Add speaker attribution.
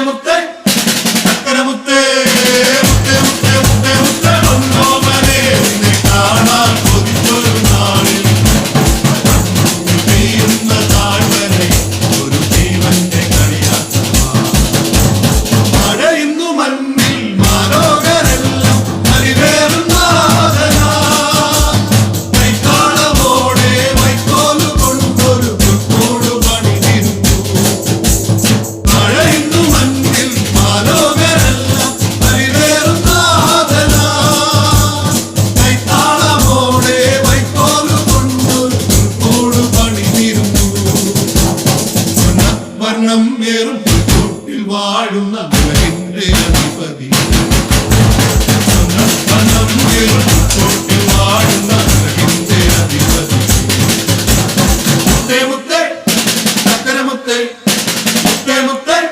Speaker 1: മുത്തേ ചക്കര മുത്തേ മുത്തേ മുത്തേ മുത്തേ മുത്തേ ഒന്നോമനെ നിന്നെ കാണാൻ കൊതിച്ചൊരു നാളിൽ പെയ്യുന്ന താഴ്വരെ ഒരു ജീവന്റെ കളിയാട്ടമാണ് മഴയുന്നു മണ്ണിൽ മാലോകരെല്ലാം അരിവേറുന്ന കൈത്താളമോടെ വൈക്കോലു കൊണ്ടൊരു പുൽക്കൂട് പണിതിരുന്നു മഴയുന്നു മണ്ണിൽ മാലോകരെല്ലാം അരിവേറുന്ന കൈത്താളമോടെ വൈക്കോലു കൊണ്ടൊരു പുൽക്കൂട് പണിതിരുന്നു വർണ്ണം വേറും പുൽക്കൂട്ടിൽ വാഴുന്ന ഉലകിന്റെ അധിപതി വർണ്ണം വേറും പുൽക്കൂട്ടിൽ വാഴുന്ന ഉലകിന്റെ അധിപതി മുത്തേ മുത്തേ ചക്കര മുത്തേ